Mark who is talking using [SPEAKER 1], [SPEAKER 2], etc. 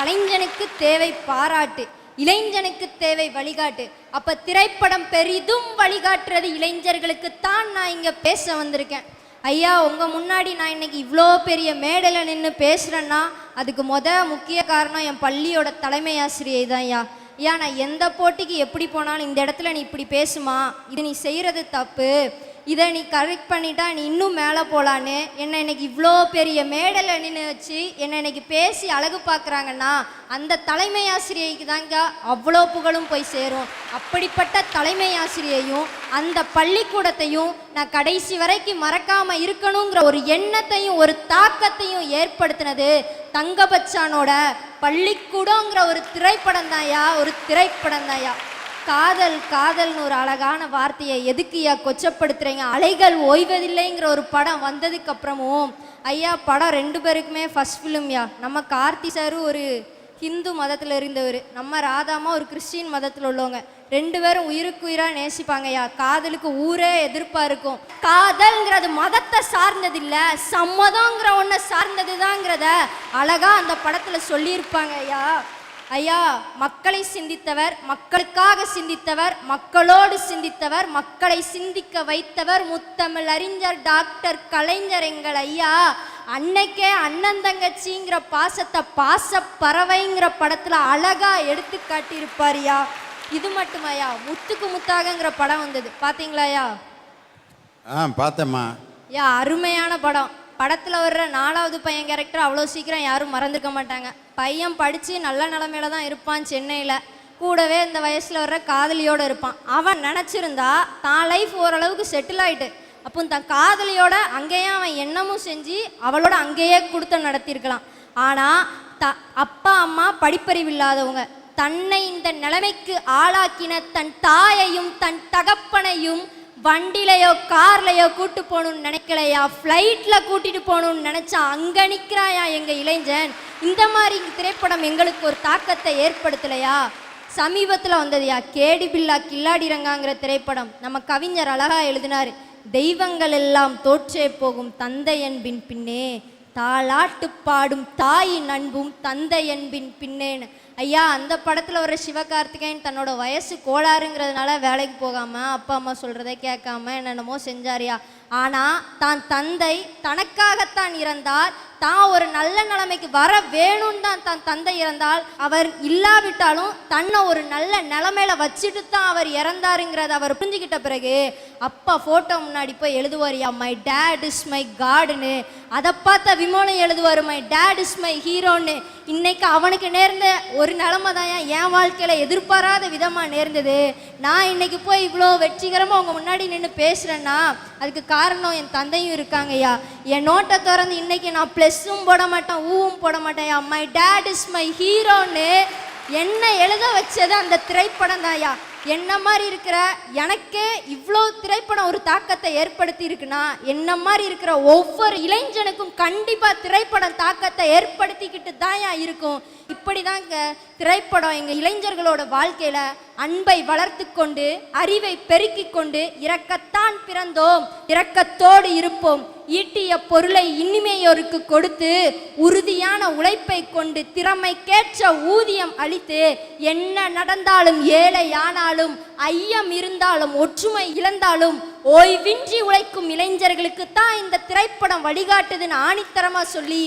[SPEAKER 1] கலைஞனுக்கு தேவை பாராட்டு, இளைஞனுக்கு தேவை வழிகாட்டு. அப்ப திரைப்படம் பெரிதும் வழிகாட்டுறது இளைஞர்களுக்குத்தான் நான் இங்க பேச வந்திருக்கேன். ஐயா, உங்க முன்னாடி நான் இன்னைக்கு இவ்வளோ பெரிய மேடையில் நின்று பேசுகிறேன்னா அதுக்கு முக்கிய காரணம் என் பள்ளியோட தலைமை ஆசிரியை தான். ஐயா, நான் எந்த போட்டிக்கு எப்படி போனாலும் இந்த இடத்துல நீ இப்படி பேசுமா, இது நீ செய்கிறது தப்பு, இதை நீ கரெக்ட் பண்ணிட்டா நீ இன்னும் மேலே போகலான்னு என்னை இன்னைக்கு இவ்வளோ பெரிய மேடையில் நின்று வச்சு என்னை இன்னைக்கு பேசி அழகு பார்க்குறாங்கன்னா அந்த தலைமை ஆசிரியைக்கு தாங்க அவ்வளோ புகழும் போய் சேரும். அப்படிப்பட்ட தலைமை ஆசிரியையும் அந்த பள்ளிக்கூடத்தையும் நான் கடைசி வரைக்கும் மறக்காமல் இருக்கணுங்கிற ஒரு எண்ணத்தையும் ஒரு தாக்கத்தையும் ஏற்படுத்தினது தங்கபச்சானோட பள்ளிக்கூடங்கிற ஒரு திரைப்படம் தான்யா, ஒரு திரைப்படம் தான்யா. காதல் காதல்னு ஒரு அழகான வார்த்தையை எதுக்குயா கொச்சப்படுத்துறீங்க? அலைகள் ஓய்வதில்லைங்கிற ஒரு படம் வந்ததுக்கு அப்புறமும் ஐயா, படம் 2 பேருக்குமே ஃபர்ஸ்ட் ஃபிலிம்யா. நம்ம கார்த்தி சாரும் ஒரு ஹிந்து மதத்தில் இருந்தவர், நம்ம ராதாமா ஒரு கிறிஸ்டின் மதத்தில் உள்ளவங்க. 2 பேரும் உயிருக்கு உயிராக நேசிப்பாங்கய்யா. காதலுக்கு ஊரே எதிர்ப்பாக இருக்கும். காதல்ங்கிறது மதத்தை சார்ந்தது இல்லை, சம்மதங்கிற ஒன்றை சார்ந்தது தாங்கிறத அழகாக அந்த படத்தில் சொல்லியிருப்பாங்க ஐயா. ஐயா, மக்களை சிந்தித்தவர், மக்களுக்காக சிந்தித்தவர், மக்களோடு சிந்தித்தவர், மக்களை சிந்திக்க வைத்தவர் முத்தமிழ் அறிஞர் டாக்டர் கலைஞர் எங்கள் ஐயா. அன்னைக்கே அண்ணன் தங்கச்சிங்கிற பாசத்தை பாச பறவைங்கிற படத்தில் அழகா எடுத்து காட்டியிருப்பாரியா. இது மட்டுமையா, முத்துக்கு முத்தாகங்கிற படம் வந்தது, பார்த்தீங்களாயா?
[SPEAKER 2] பார்த்தேம்மா.
[SPEAKER 1] யா, அருமையான படம். படத்தில் வர்ற 4வது பையன் கேரக்டர் அவ்வளோ சீக்கிரம் யாரும் மறந்துருக்க மாட்டாங்க. பையன் படித்து நல்ல நிலமையில தான் இருப்பான் சென்னையில். கூடவே இந்த வயசில் வர்ற காதலியோடு இருப்பான். அவன் நினச்சிருந்தா தான் லைஃப் ஓரளவுக்கு செட்டில் ஆகிட்டு அப்போ தன் காதலியோட அங்கேயே அவன் எண்ணமும் செஞ்சு அவளோட அங்கேயே கொடுத்து நடத்தியிருக்கலாம். ஆனால் அப்பா அம்மா படிப்பறிவு இல்லாதவங்க தன்னை இந்த நிலைமைக்கு ஆளாக்கின தன் தாயையும் தன் தகப்பனையும் வண்டிலையோ கார்லையோ கூட்டு போகணும்னு நினைக்கலையா, ஃப்ளைட்டில் கூட்டிகிட்டு போகணும்னு நினச்சா அங்கே நிற்கிறாயா எங்கள் இளைஞன். இந்த மாதிரி திரைப்படம் எங்களுக்கு ஒரு தாக்கத்தை ஏற்படுத்தலையா? சமீபத்தில் வந்ததுயா கேடி பில்லா கில்லாடிரங்காங்கிற திரைப்படம். நம்ம கவிஞர் அழகாக எழுதினார், தெய்வங்கள் எல்லாம் தோற்றே போகும் தந்தை என்பின் பின்னே, தாளாட்டு பாடும் தாயின் அன்பும் தந்தை என்பின் பின்னேன்னு. ஐயா, அந்த படத்தில் வர சிவகார்த்திகேயன் தன்னோட வயசு கோளாறுங்கிறதுனால வேலைக்கு போகாமல் அப்பா அம்மா சொல்கிறத கேட்காம என்னென்னமோ செஞ்சாரியா. ஆனால் தான் தந்தை தனக்காகத்தான் இறந்தார், தான் ஒரு நல்ல நிலைமைக்கு வர வேணும்னு தான் தன் தந்தை இறந்தால் அவர் இல்லாவிட்டாலும் தன்னை ஒரு நல்ல நிலைமையில வச்சுட்டு தான் அவர் இறந்தாருங்கிறத அவர் புரிஞ்சுக்கிட்ட பிறகு அப்பா ஃபோட்டோ முன்னாடி போய் எழுதுவாரியா, மை டேட் இஸ் மை காடுன்னு. அதை பார்த்த விமோனம் எழுதுவார், மை டேட் இஸ் மை ஹீரோன்னு. இன்னைக்கு அவனுக்கு நேர்ந்த ஒரு நிலைமை தான் என் வாழ்க்கையில் எதிர்பாராத விதமாக நேர்ந்தது. நான் இன்னைக்கு போய் இவ்வளோ வெற்றிகரமாக உங்கள் முன்னாடி நின்று பேசுகிறேன்னா அதுக்கு காரணம் என் தந்தையும் இருக்காங்கய்யா. என் நோட்டை திறந்து இன்னைக்கு நான் ப்ளஸ்ஸும் போட மாட்டேன், ஊவும் போட மாட்டேன்யா, மை டேட் இஸ் மை ஹீரோன்னு என்ன எழுத வச்சது அந்த திரைப்படம் தான்யா. என்ன மாதிரி இருக்கிற எனக்கே இவ்வளோ திரைப்படம் ஒரு தாக்கத்தை ஏற்படுத்தி இருக்குன்னா என்ன மாதிரி இருக்கிற ஒவ்வொரு இளைஞனுக்கும் கண்டிப்பாக திரைப்படம் தாக்கத்தை ஏற்படுத்திக்கிட்டு தான் இருக்கும். இப்படி தாங்க திரைப்படம் எங்கள் இளைஞர்களோட வாழ்க்கையில் அன்பை வளர்த்து கொண்டு அறிவை பெருக்கி கொண்டு இரக்கத்தான் பிறந்தோம் இரக்கத்தோடு இருப்போம், ஈட்டிய பொருளை இனிமையோருக்கு கொடுத்து உறுதியான உழைப்பை கொண்டு திறமைக்கேற்ற ஊதியம் அளித்து என்ன நடந்தாலும் ஏழையானாலும் ஐயம் இருந்தாலும் ஒற்றுமை இழந்தாலும் ஓய்வின்றி உழைக்கும் இளைஞர்களுக்கு தான் இந்த திரைப்படம் வழிகாட்டுதுன்னு ஆணித்தரமா சொல்லி